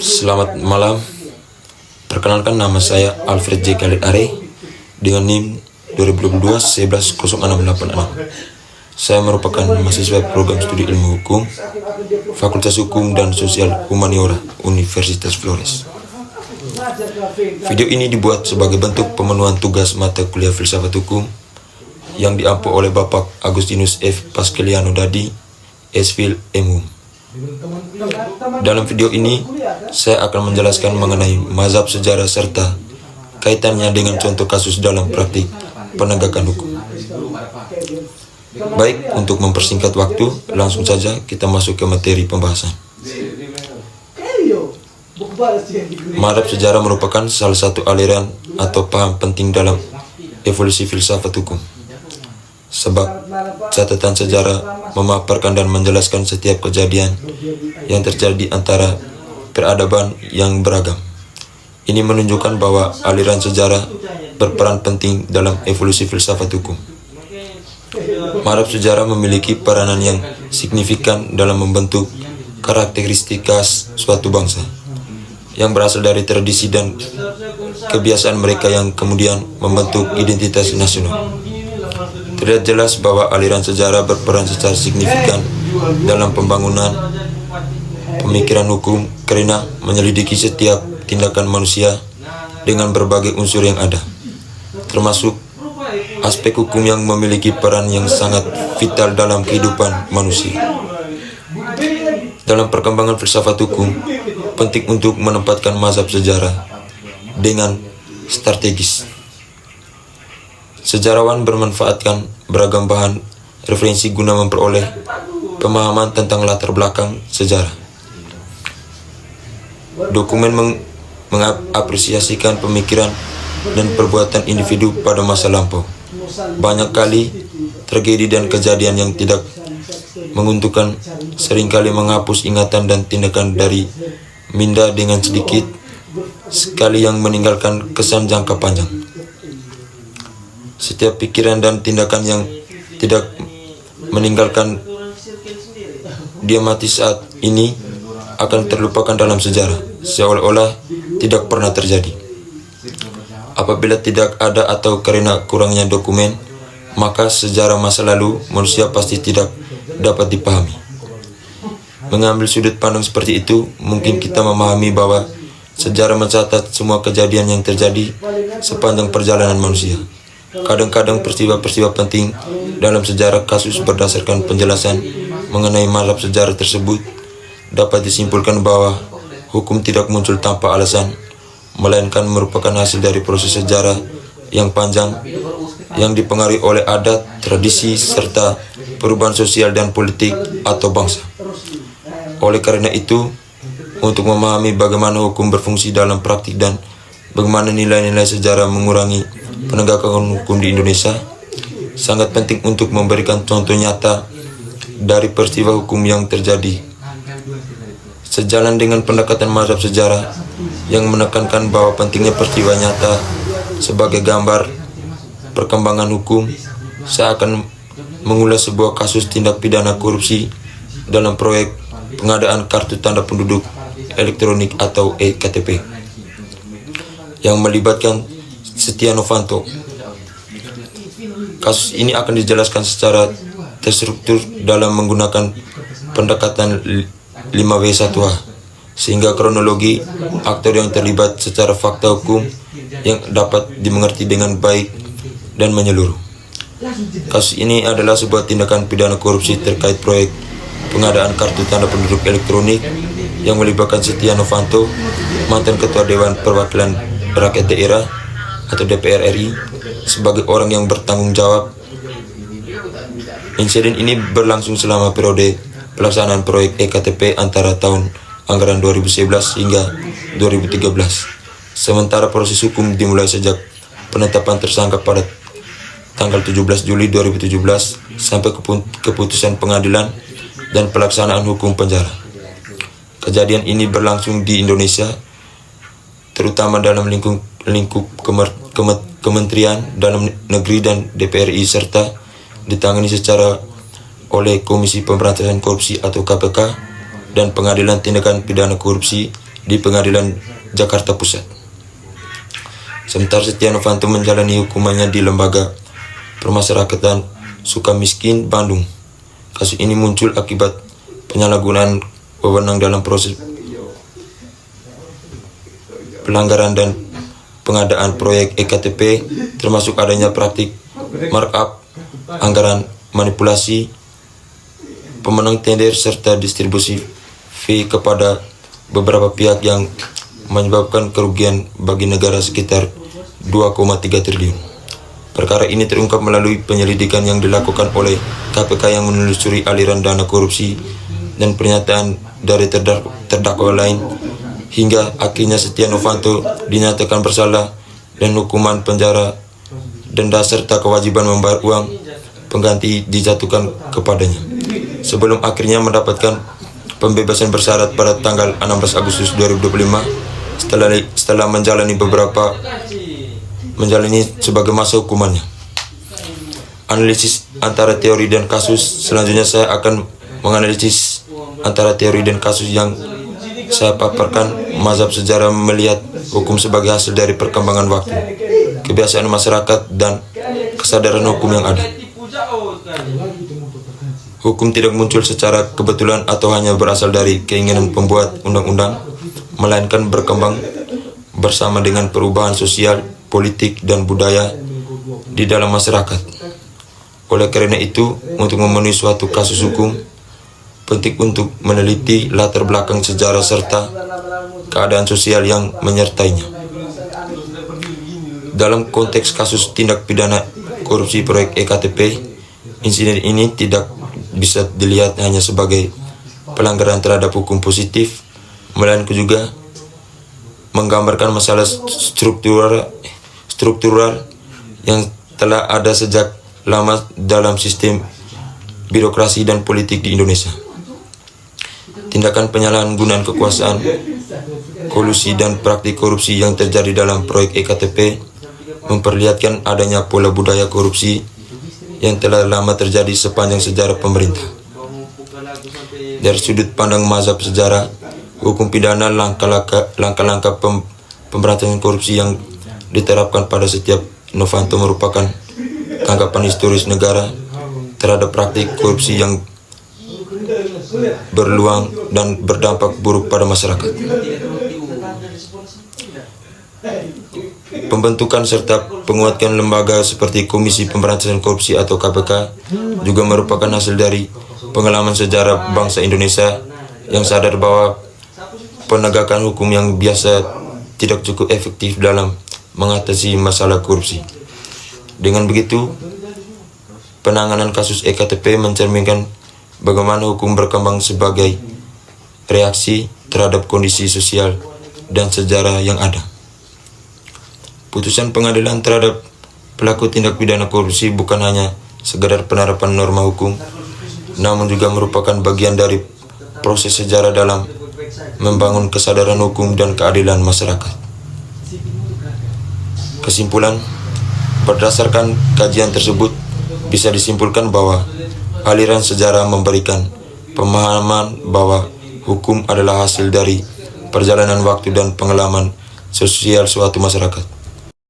Selamat malam. Perkenalkan, nama saya Alfred J. Khalid Are dengan NIM 2022 110686. Saya merupakan mahasiswa program studi ilmu hukum Fakultas Hukum dan Sosial Humaniora Universitas Flores. Video ini dibuat sebagai bentuk pemenuhan tugas mata kuliah filsafat hukum yang diampu oleh Bapak Agustinus F. Pasqueliano Dadi, S.Phil M.Hum. Dalam video ini, saya akan menjelaskan mengenai mazhab sejarah serta kaitannya dengan contoh kasus dalam praktik penegakan hukum. Baik, untuk mempersingkat waktu, langsung saja kita masuk ke materi pembahasan. Mazhab sejarah merupakan salah satu aliran atau paham penting dalam evolusi filsafat hukum. Sebab catatan sejarah memaparkan dan menjelaskan setiap kejadian yang terjadi antara peradaban yang beragam. Ini menunjukkan bahwa aliran sejarah berperan penting dalam evolusi filsafat hukum. Mazhab sejarah memiliki peranan yang signifikan dalam membentuk karakteristik khas suatu bangsa yang berasal dari tradisi dan kebiasaan mereka yang kemudian membentuk identitas nasional. Terlihat jelas bahwa aliran sejarah berperan secara signifikan dalam pembangunan pemikiran hukum karena menyelidiki setiap tindakan manusia dengan berbagai unsur yang ada, termasuk aspek hukum yang memiliki peran yang sangat vital dalam kehidupan manusia. Dalam perkembangan filsafat hukum, penting untuk menempatkan mazhab sejarah dengan strategis. Sejarawan bermanfaatkan beragam bahan referensi guna memperoleh pemahaman tentang latar belakang sejarah. Dokumen mengapresiasikan pemikiran dan perbuatan individu pada masa lampau. Banyak kali tragedi dan kejadian yang tidak menguntungkan seringkali menghapus ingatan dan tindakan dari minda dengan sedikit sekali yang meninggalkan kesan jangka panjang. Setiap pikiran dan tindakan yang tidak meninggalkan dia mati saat ini akan terlupakan dalam sejarah, seolah-olah tidak pernah terjadi. Apabila tidak ada atau karena kurangnya dokumen, maka sejarah masa lalu manusia pasti tidak dapat dipahami. Mengambil sudut pandang seperti itu, mungkin kita memahami bahwa sejarah mencatat semua kejadian yang terjadi sepanjang perjalanan manusia. Kadang-kadang peristiwa-peristiwa penting dalam sejarah kasus berdasarkan penjelasan mengenai mazhab sejarah tersebut dapat disimpulkan bahwa hukum tidak muncul tanpa alasan, melainkan merupakan hasil dari proses sejarah yang panjang yang dipengaruhi oleh adat, tradisi, serta perubahan sosial dan politik atau bangsa. Oleh karena itu, untuk memahami bagaimana hukum berfungsi dalam praktik dan bagaimana nilai-nilai sejarah mengurangi penegakan hukum di Indonesia, sangat penting untuk memberikan contoh nyata dari peristiwa hukum yang terjadi. Sejalan dengan pendekatan mazhab sejarah yang menekankan bahwa pentingnya peristiwa nyata sebagai gambar perkembangan hukum, saya akan mengulas sebuah kasus tindak pidana korupsi dalam proyek pengadaan kartu tanda penduduk elektronik atau EKTP yang melibatkan Setia Novanto. Kasus ini akan dijelaskan secara terstruktur dalam menggunakan pendekatan 5W1H, sehingga kronologi aktor yang terlibat secara fakta hukum yang dapat dimengerti dengan baik dan menyeluruh. Kasus ini adalah sebuah tindakan pidana korupsi terkait proyek pengadaan kartu tanda penduduk elektronik yang melibatkan Setia Novanto, mantan Ketua Dewan Perwakilan Rakyat Daerah atau DPR RI, sebagai orang yang bertanggung jawab. Insiden ini berlangsung selama periode pelaksanaan proyek EKTP antara tahun anggaran 2011 hingga 2013. Sementara proses hukum dimulai sejak penetapan tersangka pada tanggal 17 Juli 2017 sampai keputusan pengadilan dan pelaksanaan hukum penjara. Kejadian ini berlangsung di Indonesia, terutama dalam lingkup Kementerian Dalam Negeri dan DPR RI, serta ditangani secara oleh Komisi Pemberantasan Korupsi atau KPK dan Pengadilan Tindakan Pidana Korupsi di Pengadilan Jakarta Pusat. Sementara Setia Novanto menjalani hukumannya di Lembaga Permasyarakatan Sukamiskin, Bandung. Kasus ini muncul akibat penyalahgunaan wewenang dalam proses pelanggaran dan pengadaan proyek EKTP, termasuk adanya praktik markup, anggaran, manipulasi, pemenang tender, serta distribusi fee kepada beberapa pihak yang menyebabkan kerugian bagi negara sekitar 2,3 triliun. Perkara ini terungkap melalui penyelidikan yang dilakukan oleh KPK yang menelusuri aliran dana korupsi dan pernyataan dari terdakwa lain, hingga akhirnya Setia Novanto dinyatakan bersalah dan hukuman penjara, denda serta kewajiban membayar uang pengganti dijatuhkan kepadanya, sebelum akhirnya mendapatkan pembebasan bersyarat pada tanggal 16 Agustus 2025 setelah menjalani sebagai masa hukumannya. Analisis antara teori dan kasus. Selanjutnya saya akan menganalisis antara teori dan kasus yang saya paparkan. Mazhab sejarah melihat hukum sebagai hasil dari perkembangan waktu, kebiasaan masyarakat, dan kesadaran hukum yang ada. Hukum tidak muncul secara kebetulan atau hanya berasal dari keinginan pembuat undang-undang, melainkan berkembang bersama dengan perubahan sosial, politik, dan budaya di dalam masyarakat. Oleh karena itu, untuk memenuhi suatu kasus hukum, penting untuk meneliti latar belakang sejarah serta keadaan sosial yang menyertainya. Dalam konteks kasus tindak pidana korupsi proyek EKTP, insiden ini tidak bisa dilihat hanya sebagai pelanggaran terhadap hukum positif, melainkan juga menggambarkan masalah struktural yang telah ada sejak lama dalam sistem birokrasi dan politik di Indonesia. Tindakan penyalahgunaan kekuasaan, kolusi, dan praktik korupsi yang terjadi dalam proyek EKTP memperlihatkan adanya pola budaya korupsi yang telah lama terjadi sepanjang sejarah pemerintah. Dari sudut pandang mazhab sejarah, hukum pidana, langkah-langkah pemberantasan korupsi yang diterapkan pada Setia Novanto merupakan tanggapan historis negara terhadap praktik korupsi yang berluang dan berdampak buruk pada masyarakat. Pembentukan serta penguatan lembaga seperti Komisi Pemberantasan Korupsi atau KPK juga merupakan hasil dari pengalaman sejarah bangsa Indonesia yang sadar bahwa penegakan hukum yang biasa tidak cukup efektif dalam mengatasi masalah korupsi. Dengan begitu, penanganan kasus EKTP mencerminkan bagaimana hukum berkembang sebagai reaksi terhadap kondisi sosial dan sejarah yang ada. Putusan pengadilan terhadap pelaku tindak pidana korupsi bukan hanya sekedar penerapan norma hukum, namun juga merupakan bagian dari proses sejarah dalam membangun kesadaran hukum dan keadilan masyarakat. Kesimpulan, berdasarkan kajian tersebut, bisa disimpulkan bahwa aliran sejarah memberikan pemahaman bahwa hukum adalah hasil dari perjalanan waktu dan pengalaman sosial suatu masyarakat.